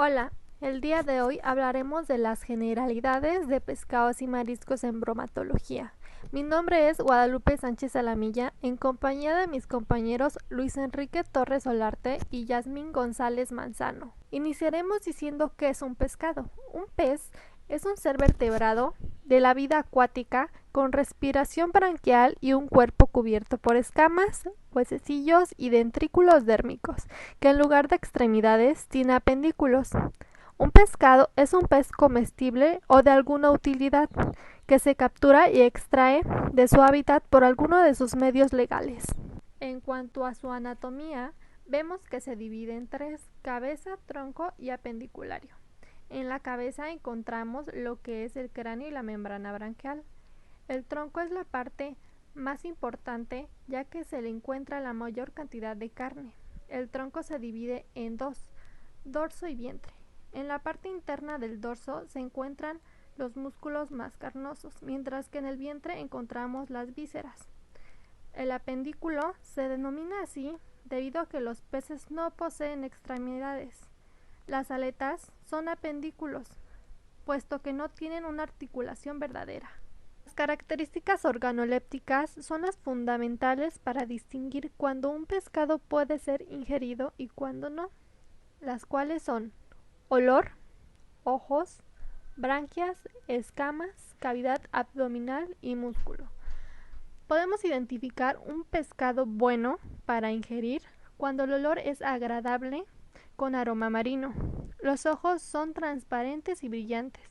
Hola, el día de hoy hablaremos de las generalidades de pescados y mariscos en bromatología. Mi nombre es Guadalupe Sánchez Alamilla, en compañía de mis compañeros Luis Enrique Torres Solarte y Yasmín González Manzano. Iniciaremos diciendo qué es un pescado. Un pez es un ser vertebrado de la vida acuática con respiración branquial y un cuerpo cubierto por escamas, huesecillos y dentrículos dérmicos, que en lugar de extremidades tiene apendículos. Un pescado es un pez comestible o de alguna utilidad que se captura y extrae de su hábitat por alguno de sus medios legales. En cuanto a su anatomía, vemos que se divide en tres: cabeza, tronco y apendiculario. En la cabeza encontramos lo que es el cráneo y la membrana branquial. El tronco es la parte más importante, ya que se le encuentra la mayor cantidad de carne. El tronco se divide en dos: dorso y vientre. En la parte interna del dorso se encuentran los músculos más carnosos, mientras que en el vientre encontramos las vísceras. El apendículo se denomina así debido a que los peces no poseen extremidades. Las aletas son apendículos, puesto que no tienen una articulación verdadera. Las características organolépticas son las fundamentales para distinguir cuándo un pescado puede ser ingerido y cuándo no, las cuales son olor, ojos, branquias, escamas, cavidad abdominal y músculo. Podemos identificar un pescado bueno para ingerir cuando el olor es agradable con aroma marino. Los ojos son transparentes y brillantes.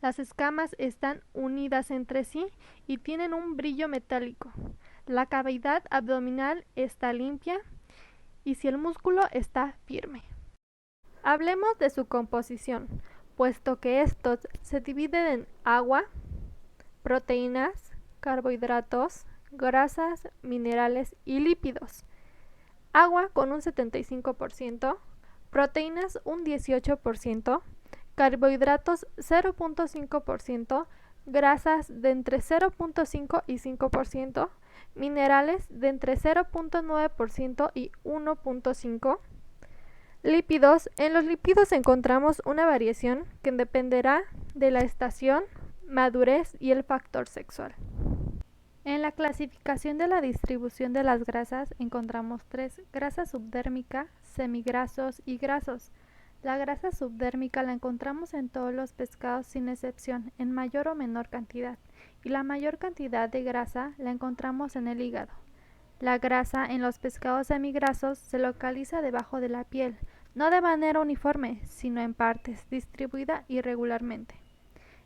Las escamas están unidas entre sí y tienen un brillo metálico. La cavidad abdominal está limpia y si el músculo está firme. Hablemos de su composición, puesto que estos se dividen en agua, proteínas, carbohidratos, grasas, minerales y lípidos. Agua con un 75%, proteínas un 18%, carbohidratos 0.5%, grasas de entre 0.5 y 5%, minerales de entre 0.9% y 1.5%. Lípidos. En los lípidos encontramos una variación que dependerá de la estación, madurez y el factor sexual. En la clasificación de la distribución de las grasas encontramos tres: grasa subdérmica, semigrasos y grasos. La grasa subdérmica la encontramos en todos los pescados sin excepción, en mayor o menor cantidad, y la mayor cantidad de grasa la encontramos en el hígado. La grasa en los pescados semigrasos se localiza debajo de la piel, no de manera uniforme, sino en partes, distribuida irregularmente.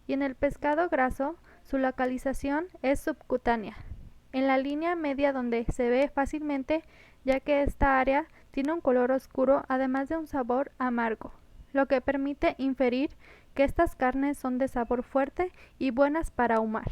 Y en el pescado graso, su localización es subcutánea, en la línea media donde se ve fácilmente, ya que esta área tiene un color oscuro además de un sabor amargo, lo que permite inferir que estas carnes son de sabor fuerte y buenas para ahumar.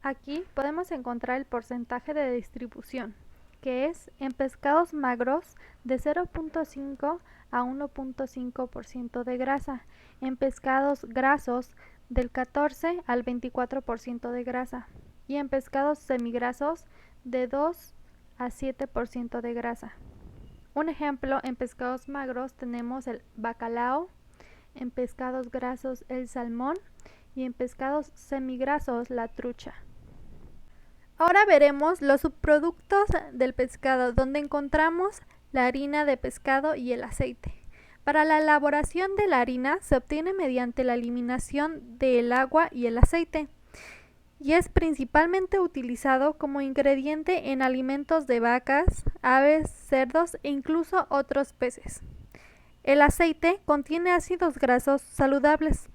Aquí podemos encontrar el porcentaje de distribución, que es en pescados magros de 0.5 a 1.5% de grasa, en pescados grasos del 14 al 24% de grasa y en pescados semigrasos de 2 a 7% de grasa. Un ejemplo: en pescados magros tenemos el bacalao, en pescados grasos el salmón y en pescados semigrasos la trucha. Ahora veremos los subproductos del pescado, donde encontramos la harina de pescado y el aceite. Para la elaboración de la harina se obtiene mediante la eliminación del agua y el aceite, y es principalmente utilizado como ingrediente en alimentos de vacas, aves, cerdos e incluso otros peces. El aceite contiene ácidos grasos saludables,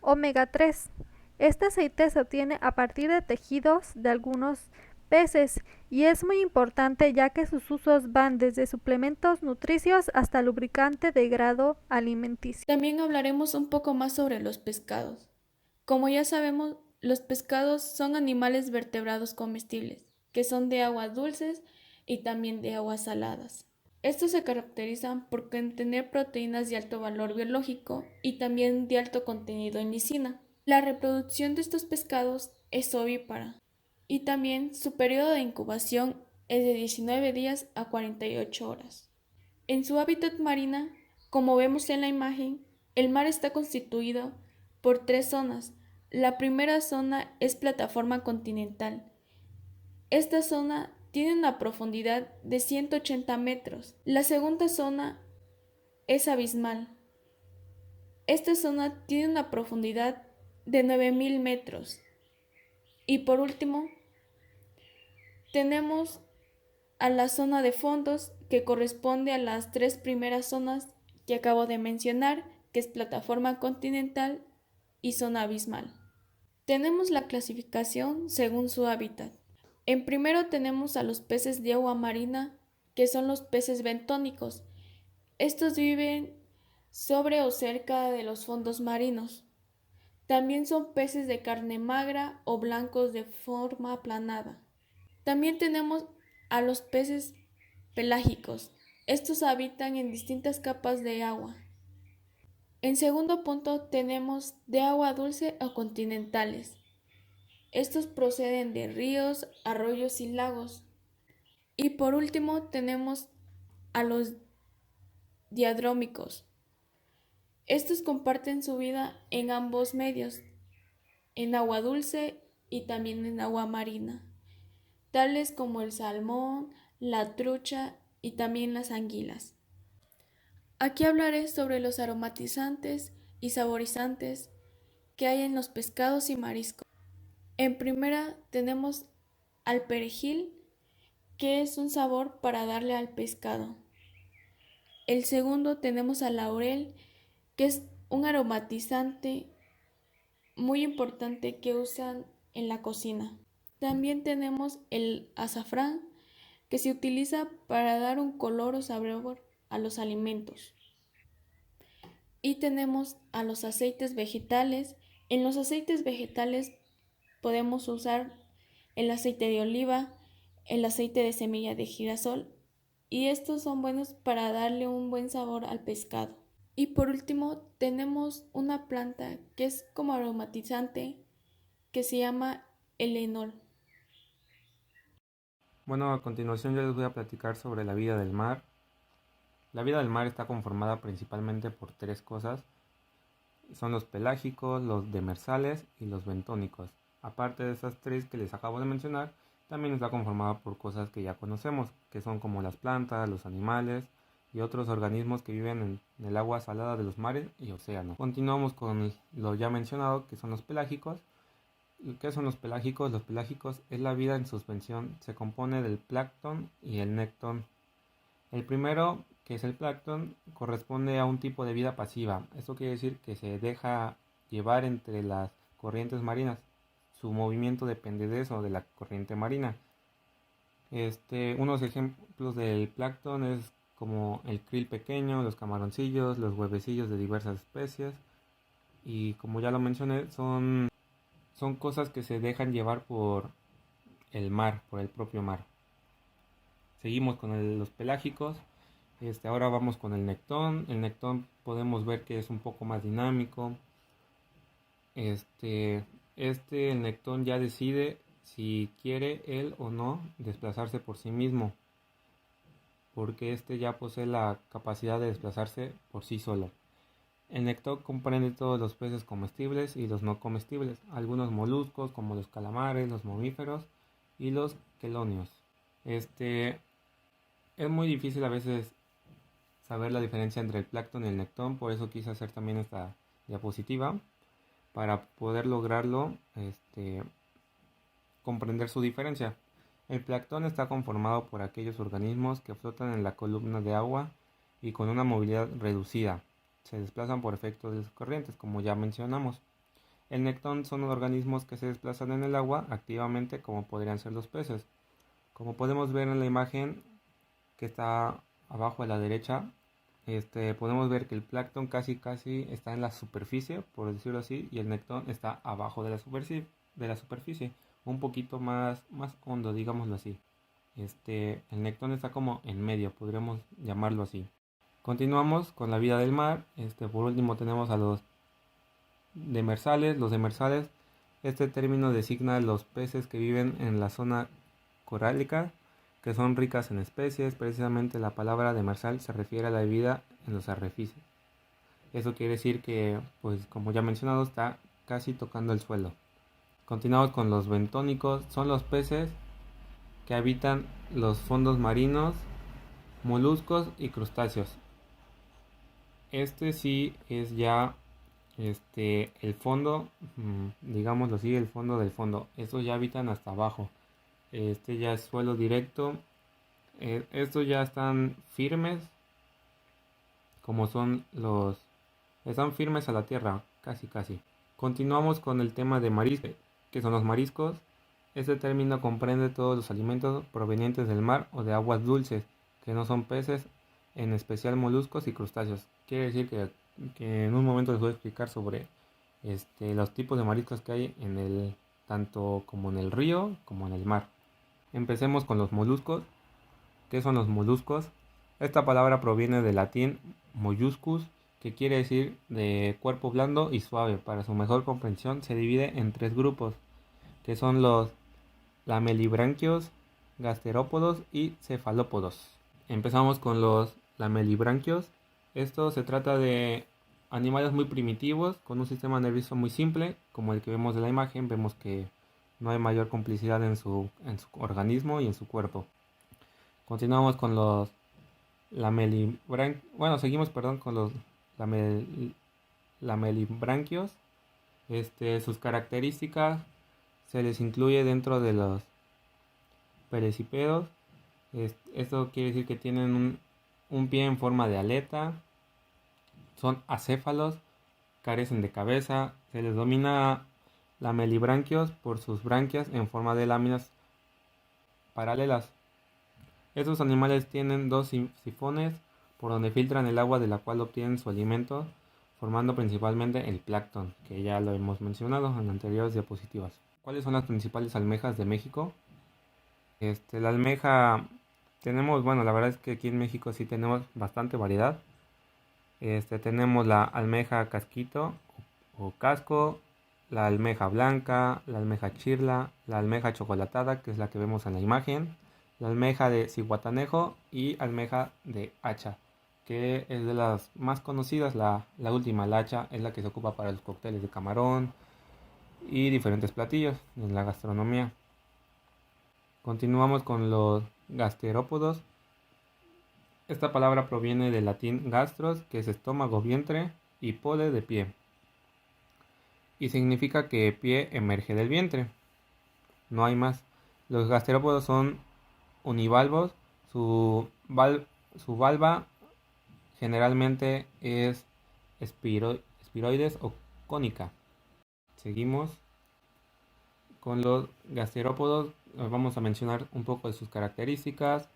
omega 3. Este aceite se obtiene a partir de tejidos de algunos peces y es muy importante, ya que sus usos van desde suplementos nutricios hasta lubricante de grado alimenticio. También hablaremos un poco más sobre los pescados. Como ya sabemos, los pescados son animales vertebrados comestibles, que son de aguas dulces y también de aguas saladas. Estos se caracterizan por tener proteínas de alto valor biológico y también de alto contenido en lisina. La reproducción de estos pescados es ovípara y también su periodo de incubación es de 19 días a 48 horas. En su hábitat marina, como vemos en la imagen, El mar está constituido por tres zonas. La primera zona es plataforma continental. Esta zona tiene una profundidad de 180 metros. La segunda zona es abismal. Esta zona tiene una profundidad de 9000 metros. Y por último, tenemos a la zona de fondos, que corresponde a las tres primeras zonas que acabo de mencionar, que es plataforma continental y zona abismal. Tenemos la clasificación según su hábitat. En primero tenemos a los peces de agua marina, que son los peces bentónicos. Estos viven sobre o cerca de los fondos marinos. También son peces de carne magra o blancos de forma aplanada. También tenemos a los peces pelágicos. Estos habitan en distintas capas de agua. En segundo punto tenemos de agua dulce o continentales. Estos proceden de ríos, arroyos y lagos. Y por último tenemos a los diadrómicos. Estos comparten su vida en ambos medios, en agua dulce y también en agua marina, tales como el salmón, la trucha y también las anguilas. Aquí hablaré sobre los aromatizantes y saborizantes que hay en los pescados y mariscos. En primera tenemos al perejil, que es un sabor para darle al pescado. El segundo tenemos al laurel, que es un aromatizante muy importante que usan en la cocina. También tenemos el azafrán, que se utiliza para dar un color o sabor a los alimentos. Y tenemos a los aceites vegetales. En los aceites vegetales podemos usar el aceite de oliva, el aceite de semilla de girasol, y estos son buenos para darle un buen sabor al pescado. Y por último tenemos una planta que es como aromatizante, que se llama el enol. Bueno, a continuación yo les voy a platicar sobre la vida del mar. La vida del mar está conformada principalmente por tres cosas. Son los pelágicos, los demersales y los bentónicos. Aparte de esas tres que les acabo de mencionar, también está conformada por cosas que ya conocemos, que son como las plantas, los animales y otros organismos que viven en el agua salada de los mares y océanos. Continuamos con lo ya mencionado, que son los pelágicos. ¿Qué son los pelágicos? Los pelágicos es la vida en suspensión. Se compone del plancton y el nectón. El primero, que es el plancton, corresponde a un tipo de vida pasiva. Esto quiere decir que se deja llevar entre las corrientes marinas. Su movimiento depende de eso, de la corriente marina. Unos ejemplos del plancton es como el krill pequeño, los camaroncillos, los huevecillos de diversas especies. Y como ya lo mencioné, son cosas que se dejan llevar por el mar, por el propio mar. Seguimos con los pelágicos. Ahora vamos con el nectón. El nectón podemos ver que es un poco más dinámico. El nectón ya decide si quiere él o no desplazarse por sí mismo, porque ya posee la capacidad de desplazarse por sí solo. El nectón comprende todos los peces comestibles y los no comestibles, algunos moluscos como los calamares, los mamíferos y los quelonios. Es muy difícil a veces saber la diferencia entre el plancton y el nectón, por eso quise hacer también esta diapositiva para poder lograrlo, comprender su diferencia. El plancton está conformado por aquellos organismos que flotan en la columna de agua y con una movilidad reducida. Se desplazan por efecto de las corrientes, como ya mencionamos. El nectón son organismos que se desplazan en el agua activamente, como podrían ser los peces. Como podemos ver en la imagen que está abajo a la derecha, podemos ver que el plancton casi está en la superficie, por decirlo así, y el nectón está abajo de la superficie, un poquito más hondo, digámoslo así. El nectón está como en medio, podríamos llamarlo así. Continuamos con la vida del mar. Por último tenemos a los demersales. Los demersales, este término designa los peces que viven en la zona corálica, que son ricas en especies. Precisamente la palabra demersal se refiere a la vida en los arrecifes. Eso quiere decir que, pues como ya mencionado, está casi tocando el suelo. Continuamos con los bentónicos. Son los peces que habitan los fondos marinos, moluscos y crustáceos. Este sí es ya el fondo, digámoslo así, el fondo del fondo. Estos ya habitan hasta abajo. Este ya es suelo directo. Estos ya están firmes, como son los... Están firmes a la tierra, casi casi. Continuamos con el tema de mariscos, que son los mariscos. Este término comprende todos los alimentos provenientes del mar o de aguas dulces, que no son peces, en especial moluscos y crustáceos. Quiere decir que en un momento les voy a explicar sobre los tipos de mariscos que hay tanto como en el río como en el mar. Empecemos con los moluscos. ¿Qué son los moluscos? Esta palabra proviene del latín molluscus, que quiere decir de cuerpo blando y suave. Para su mejor comprensión se divide en 3 grupos, que son los lamelibranquios, gasterópodos y cefalópodos. Empezamos con los lamelibranquios. Esto se trata de animales muy primitivos, con un sistema nervioso muy simple, como el que vemos de la imagen. Vemos que no hay mayor complicidad en su organismo y en su cuerpo. Continuamos con los con los lamelibranquios. Sus características se les incluye dentro de los perecipedos. Esto quiere decir que tienen un pie en forma de aleta, son acéfalos, carecen de cabeza. Se les denomina lamelibranquios por sus branquias en forma de láminas paralelas. Estos animales tienen 2 sifones por donde filtran el agua de la cual obtienen su alimento, formando principalmente el plancton, que ya lo hemos mencionado en anteriores diapositivas. ¿Cuáles son las principales almejas de México? La almeja tenemos, la verdad es que aquí en México sí tenemos bastante variedad. Tenemos la almeja casquito o casco, la almeja blanca, la almeja chirla, la almeja chocolatada, que es la que vemos en la imagen, la almeja de cihuatanejo y almeja de hacha, que es de las más conocidas. La última, la hacha, es la que se ocupa para los cócteles de camarón y diferentes platillos en la gastronomía. Continuamos con los gasterópodos. Esta palabra proviene del latín gastros, que es estómago, vientre, y pode, de pie, y significa que pie emerge del vientre. No hay más. Los gasterópodos son univalvos. Su valva generalmente es espiroides o cónica. Seguimos con los gasterópodos. Vamos a mencionar un poco de sus características.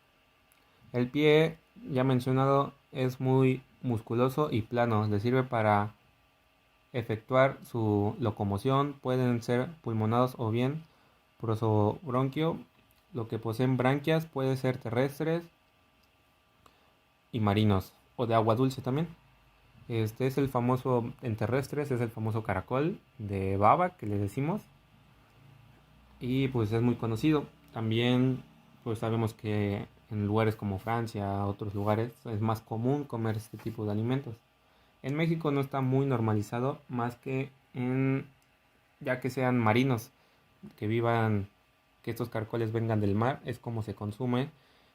El pie, ya mencionado, es muy musculoso y plano. Le sirve para efectuar su locomoción. Pueden ser pulmonados o bien prosobronquio. Lo que poseen branquias puede ser terrestres y marinos, o de agua dulce también. Este es el famoso, en terrestres es el famoso caracol de baba que le decimos, y pues es muy conocido. También pues sabemos que en lugares como Francia, otros lugares, es más común comer este tipo de alimentos. En México no está muy normalizado, más que ya que sean marinos, que estos caracoles vengan del mar, es como se consume.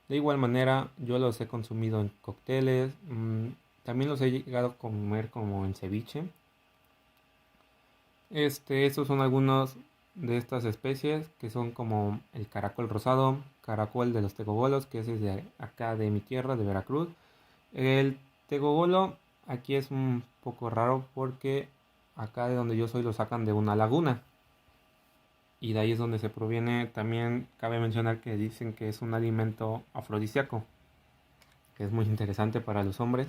De igual manera, yo los he consumido en cócteles, también los he llegado a comer como en ceviche. Estos son algunos de estas especies, que son como el caracol rosado, caracol de los tegobolos, que ese es de acá de mi tierra, de Veracruz. El tegobolo aquí es un poco raro porque acá de donde yo soy lo sacan de una laguna, y de ahí es donde se proviene. También cabe mencionar que dicen que es un alimento afrodisíaco, que es muy interesante para los hombres.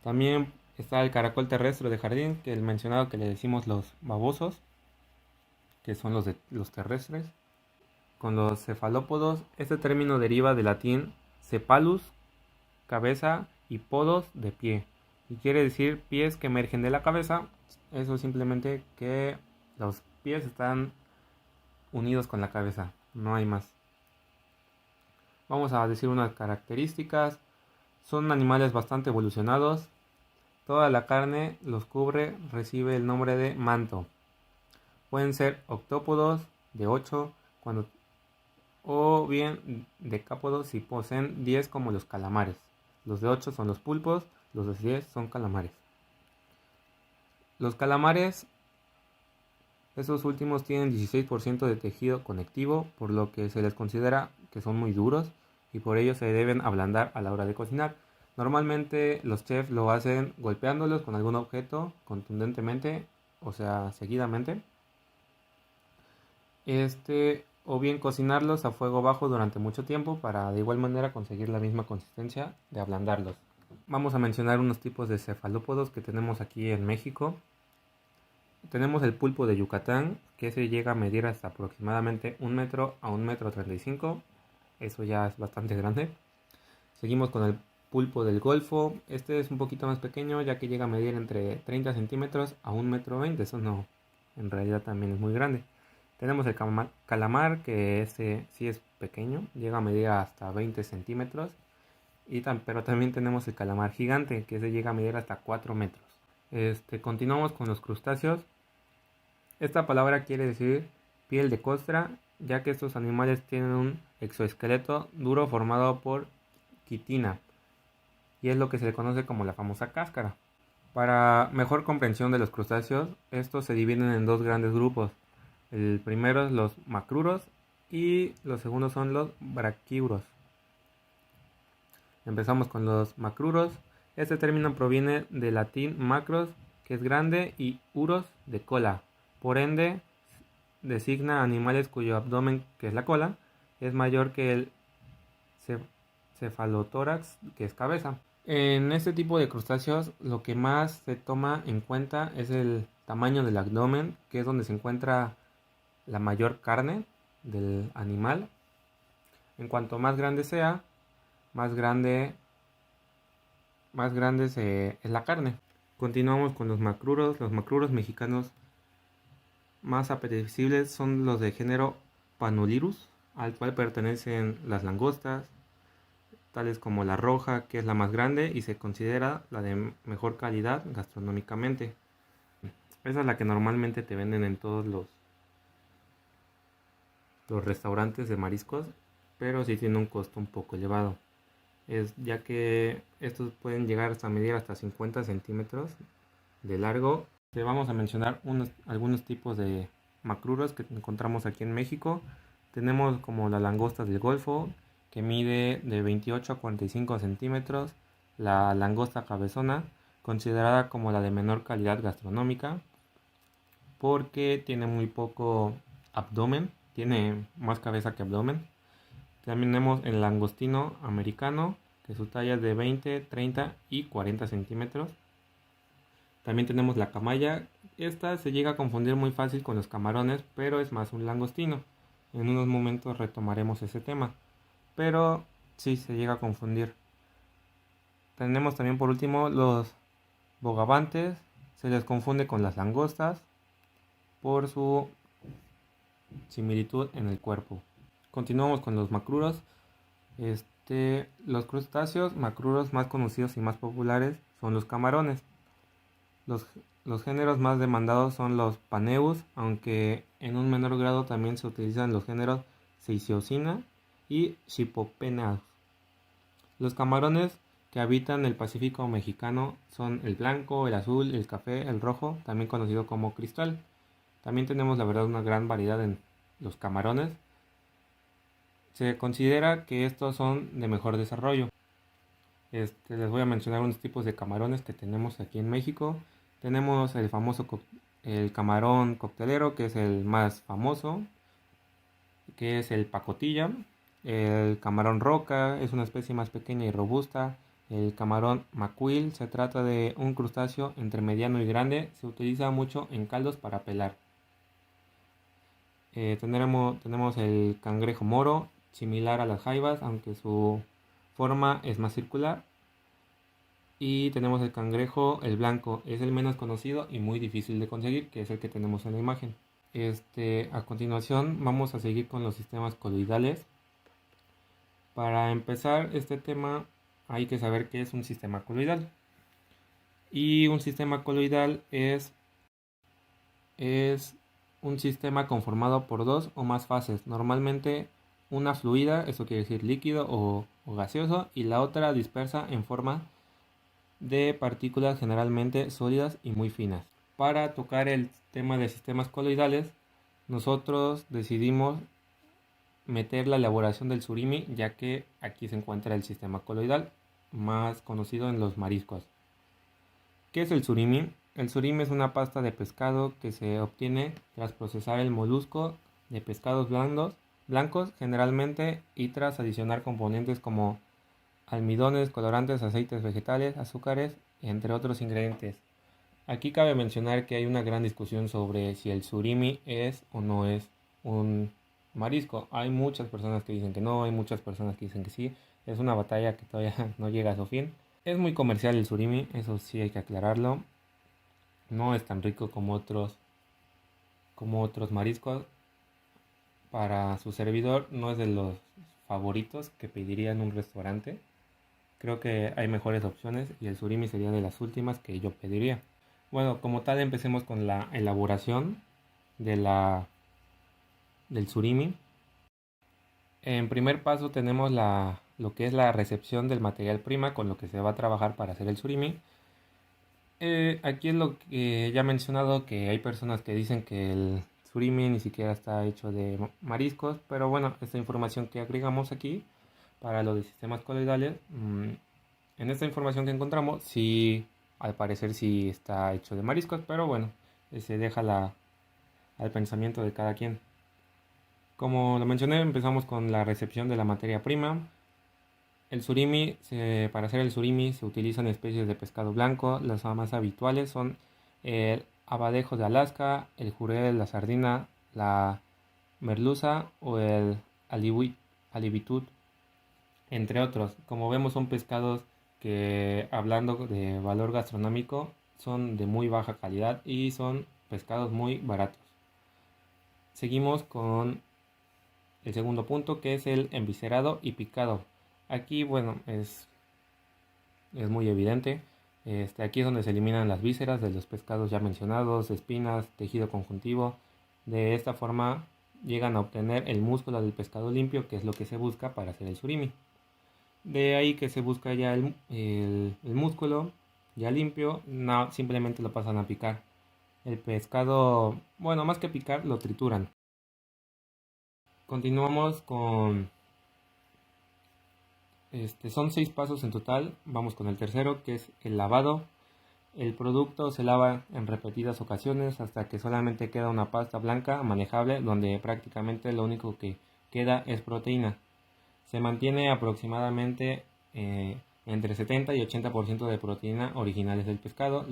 También está el caracol terrestre de jardín, que el mencionado, que le decimos los babosos, que son los terrestres. Con los cefalópodos, este término deriva del latín cephalus, cabeza, y podos, de pie, y quiere decir pies que emergen de la cabeza. Eso es simplemente que los pies están unidos con la cabeza, no hay más. Vamos a decir unas características. Son animales bastante evolucionados. Toda la carne los cubre recibe el nombre de manto. Pueden ser octópodos de 8 o bien decápodos si poseen 10 como los calamares. Los de 8 son los pulpos, los de 10 son calamares. Los calamares, estos últimos tienen 16% de tejido conectivo, por lo que se les considera que son muy duros y por ello se deben ablandar a la hora de cocinar. Normalmente los chefs lo hacen golpeándolos con algún objeto contundentemente, o sea, seguidamente. O bien cocinarlos a fuego bajo durante mucho tiempo para de igual manera conseguir la misma consistencia de ablandarlos. Vamos a mencionar unos tipos de cefalópodos que tenemos aquí en México. Tenemos el pulpo de Yucatán, que se llega a medir hasta aproximadamente 1 metro a 1,35 m. Eso ya es bastante grande. Seguimos con el pulpo del Golfo. Este es un poquito más pequeño, ya que llega a medir entre 30 centímetros a 1,20 m. Eso no, en realidad también es muy grande. Tenemos el calamar, que este sí es pequeño, llega a medir hasta 20 centímetros. Pero también tenemos el calamar gigante, que se llega a medir hasta 4 metros. Continuamos con los crustáceos. Esta palabra quiere decir piel de costra, ya que estos animales tienen un exoesqueleto duro formado por quitina, y es lo que se le conoce como la famosa cáscara. Para mejor comprensión de los crustáceos, estos se dividen en dos grandes grupos. El primero es los macruros y los segundos son los braquiuros. Empezamos con los macruros. Este término proviene del latín macros, que es grande, y uros, de cola. Por ende, designa animales cuyo abdomen, que es la cola, es mayor que el cefalotórax, que es cabeza. En este tipo de crustáceos, lo que más se toma en cuenta es el tamaño del abdomen, que es donde se encuentra la mayor carne del animal. En cuanto más grande sea, más grande es la carne. Continuamos con los macruros. Los macruros mexicanos más apetecibles son los de género Panulirus, al cual pertenecen las langostas, tales como la roja, que es la más grande y se considera la de mejor calidad gastronómicamente. Esa es la que normalmente te venden en todos los restaurantes de mariscos, pero sí tiene un costo un poco elevado, ya que estos pueden llegar hasta medir hasta 50 centímetros de largo. Vamos a mencionar algunos tipos de macruros que encontramos aquí en México. Tenemos como la langosta del Golfo, que mide de 28 a 45 centímetros. La langosta cabezona, considerada como la de menor calidad gastronómica, porque tiene muy poco abdomen, tiene más cabeza que abdomen. También tenemos el langostino americano, que su talla es de 20, 30 y 40 centímetros. También tenemos la camaya. Esta se llega a confundir muy fácil con los camarones, pero es más un langostino. En unos momentos retomaremos ese tema, pero sí se llega a confundir. Tenemos también por último los bogavantes. Se les confunde con las langostas por su similitud en el cuerpo. Continuamos con los macruros. Los crustáceos macruros más conocidos y más populares son los camarones. Los géneros más demandados son los Paneus, aunque en un menor grado también se utilizan los géneros Seiosiana y Schipopenaus. Los camarones que habitan el Pacífico mexicano son el blanco, el azul, el café, el rojo, también conocido como cristal. También tenemos la verdad una gran variedad en los camarones. Se considera que estos son de mejor desarrollo. Les voy a mencionar unos tipos de camarones que tenemos aquí en México. Tenemos el famoso el camarón coctelero, que es el más famoso, que es el pacotilla. El camarón roca es una especie más pequeña y robusta. El camarón macuil se trata de un crustáceo entre mediano y grande. Se utiliza mucho en caldos para pelar. Tenemos el cangrejo moro, similar a las jaivas, aunque su forma es más circular. Y tenemos el cangrejo, el blanco, es el menos conocido y muy difícil de conseguir, que es el que tenemos en la imagen. A continuación vamos a seguir con los sistemas coloidales. Para empezar este tema hay que saber qué es un sistema coloidal. Y un sistema coloidal es un sistema conformado por dos o más fases, normalmente una fluida, eso quiere decir líquido o gaseoso, y la otra dispersa en forma de partículas generalmente sólidas y muy finas. Para tocar el tema de sistemas coloidales, nosotros decidimos meter la elaboración del surimi, ya que aquí se encuentra el sistema coloidal, más conocido en los mariscos. ¿Qué es el surimi? El surimi es una pasta de pescado que se obtiene tras procesar el molusco de pescados blancos generalmente, y tras adicionar componentes como almidones, colorantes, aceites vegetales, azúcares, entre otros ingredientes. Aquí cabe mencionar que hay una gran discusión sobre si el surimi es o no es un marisco. Hay muchas personas que dicen que no, hay muchas personas que dicen que sí. Es una batalla que todavía no llega a su fin. Es muy comercial el surimi, eso sí hay que aclararlo. No es tan rico como otros mariscos. Para su servidor no es de los favoritos que pediría en un restaurante. Creo que hay mejores opciones y el surimi sería de las últimas que yo pediría. Bueno, como tal, empecemos con la elaboración del surimi. En primer paso tenemos lo que es la recepción del material prima con lo que se va a trabajar para hacer el surimi. Aquí es lo que ya he mencionado, que hay personas que dicen que el surimi ni siquiera está hecho de mariscos, pero bueno, esta información que agregamos aquí para lo de sistemas coloidales, en esta información que encontramos, sí, al parecer sí está hecho de mariscos, pero bueno, se deja al pensamiento de cada quien. Como lo mencioné, empezamos con la recepción de la materia prima. El surimi, para hacer el surimi se utilizan especies de pescado blanco. Las más habituales son el abadejo de Alaska, el jurel, la sardina, la merluza o el alibitut, entre otros. Como vemos, son pescados que, hablando de valor gastronómico, son de muy baja calidad y son pescados muy baratos. Seguimos con el segundo punto, que es el enviscerado y picado. Aquí, bueno, es muy evidente. Aquí es donde se eliminan las vísceras de los pescados ya mencionados, espinas, tejido conjuntivo. De esta forma llegan a obtener el músculo del pescado limpio, que es lo que se busca para hacer el surimi. De ahí que se busca ya el músculo ya limpio, no, simplemente lo pasan a picar. El pescado, bueno, más que picar, lo trituran. Continuamos con... son 6 pasos en total. Vamos con el tercero, que es el lavado. El producto se lava en repetidas ocasiones hasta que solamente queda una pasta blanca manejable, donde prácticamente lo único que queda es proteína. Se mantiene aproximadamente entre 70 y 80% de proteína originales del pescado.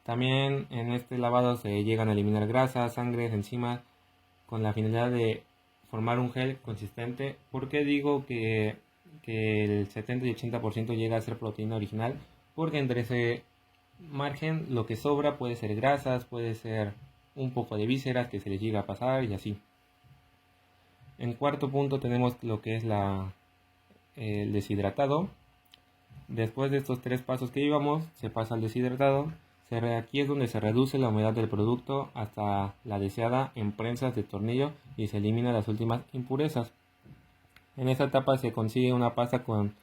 También en este lavado se llegan a eliminar grasas, sangre, enzimas, con la finalidad de formar un gel consistente. ¿Por qué digo que el 70 y 80% llega a ser proteína original? Porque entre ese margen lo que sobra puede ser grasas, puede ser un poco de vísceras que se les llega a pasar y así. En cuarto punto tenemos lo que es el deshidratado. Después de estos 3 pasos que íbamos, se pasa al deshidratado. Aquí es donde se reduce la humedad del producto hasta la deseada en prensas de tornillo y se eliminan las últimas impurezas. En esta etapa se consigue una pasta con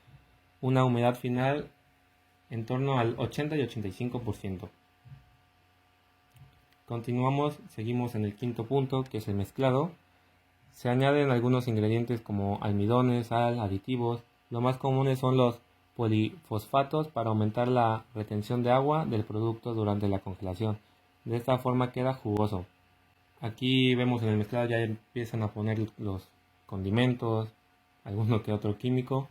una humedad final en torno al 80 y 85%. Seguimos en el quinto punto, que es el mezclado. Se añaden algunos ingredientes como almidones, sal, aditivos. Lo más comunes son los polifosfatos para aumentar la retención de agua del producto durante la congelación. De esta forma queda jugoso. Aquí vemos en el mezclado ya empiezan a poner los condimentos, alguno que otro químico,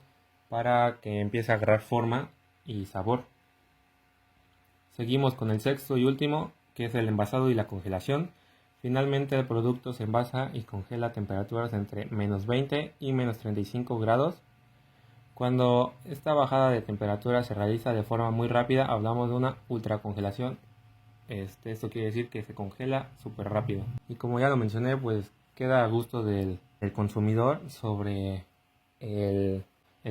para que empiece a agarrar forma y sabor. Seguimos con el sexto y último, que es el envasado y la congelación. Finalmente el producto se envasa y congela a temperaturas entre menos 20 y menos 35 grados. Cuando esta bajada de temperatura se realiza de forma muy rápida, hablamos de una ultracongelación. Esto quiere decir que se congela súper rápido. Y como ya lo mencioné, pues queda a gusto del consumidor sobre el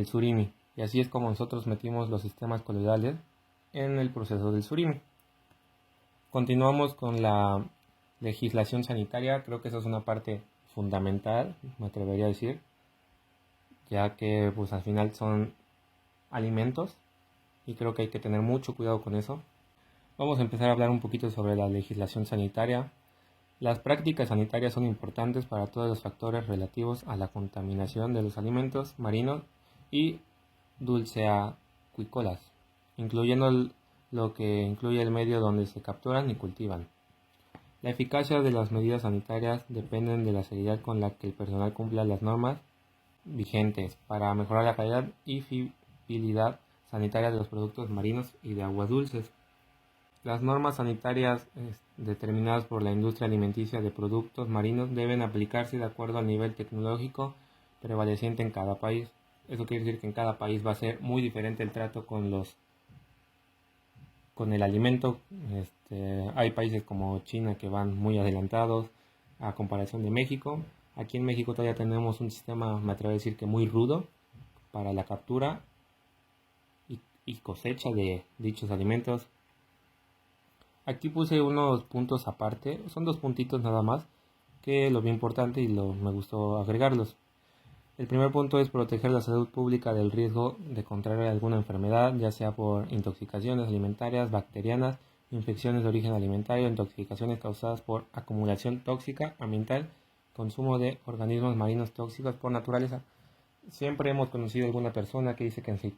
surimi. Y así es como nosotros metimos los sistemas coloidales en el proceso del surimi. Continuamos con la legislación sanitaria. Creo que esa es una parte fundamental, me atrevería a decir, ya que pues al final son alimentos y creo que hay que tener mucho cuidado con eso. Vamos a empezar a hablar un poquito sobre la legislación sanitaria. Las prácticas sanitarias son importantes para todos los factores relativos a la contaminación de los alimentos marinos y dulceacuícolas, incluyendo lo que incluye el medio donde se capturan y cultivan. La eficacia de las medidas sanitarias dependen de la seriedad con la que el personal cumpla las normas vigentes para mejorar la calidad y fiabilidad sanitaria de los productos marinos y de aguas dulces. Las normas sanitarias determinadas por la industria alimenticia de productos marinos deben aplicarse de acuerdo al nivel tecnológico prevaleciente en cada país. Eso quiere decir que en cada país va a ser muy diferente el trato con el alimento. Hay países como China que van muy adelantados a comparación de México. Aquí en México todavía tenemos un sistema, me atrevo a decir que muy rudo para la captura y cosecha de dichos alimentos. Aquí puse unos puntos aparte, son 2 puntitos nada más, que lo vi importante y me gustó agregarlos. El primer punto es proteger la salud pública del riesgo de contraer alguna enfermedad, ya sea por intoxicaciones alimentarias, bacterianas, infecciones de origen alimentario, intoxicaciones causadas por acumulación tóxica ambiental, consumo de organismos marinos tóxicos por naturaleza. Siempre hemos conocido alguna persona que dice que se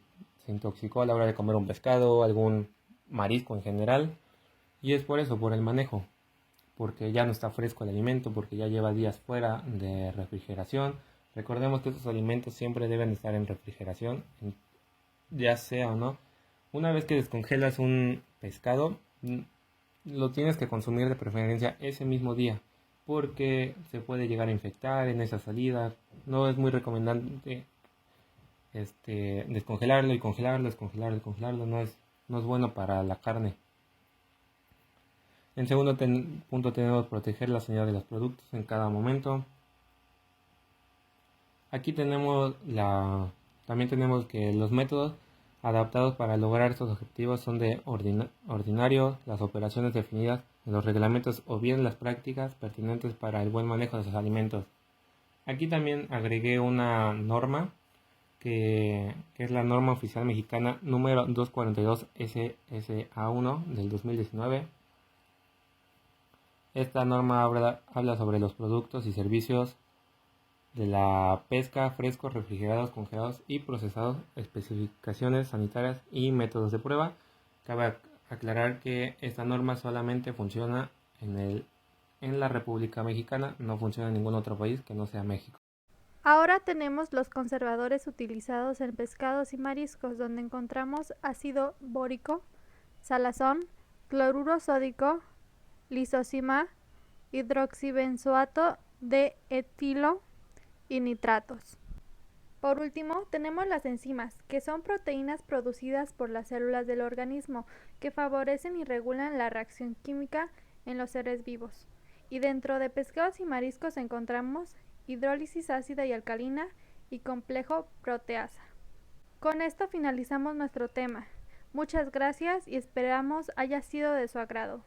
intoxicó a la hora de comer un pescado, algún marisco en general. Y es por eso, por el manejo, porque ya no está fresco el alimento, porque ya lleva días fuera de refrigeración. Recordemos que estos alimentos siempre deben estar en refrigeración, ya sea o no. Una vez que descongelas un pescado, lo tienes que consumir de preferencia ese mismo día, porque se puede llegar a infectar en esa salida. No es muy recomendable descongelarlo y congelarlo, descongelarlo y congelarlo. No es bueno para la carne. En segundo punto tenemos proteger la sanidad de los productos en cada momento. Aquí también tenemos que los métodos adaptados para lograr estos objetivos son de ordinario, las operaciones definidas en los reglamentos o bien las prácticas pertinentes para el buen manejo de esos alimentos. Aquí también agregué una norma que es la norma oficial mexicana número 242 SSA1 del 2019. Esta norma habla sobre los productos y servicios de la pesca, frescos, refrigerados, congelados y procesados, especificaciones sanitarias y métodos de prueba. Cabe aclarar que esta norma solamente funciona en la República Mexicana, no funciona en ningún otro país que no sea México. Ahora tenemos los conservadores utilizados en pescados y mariscos, donde encontramos ácido bórico, salazón, cloruro sódico, lisozima, hidroxibenzoato de etilo y nitratos. Por último, tenemos las enzimas, que son proteínas producidas por las células del organismo, que favorecen y regulan la reacción química en los seres vivos. Y dentro de pescados y mariscos encontramos hidrólisis ácida y alcalina y complejo proteasa. Con esto finalizamos nuestro tema. Muchas gracias y esperamos haya sido de su agrado.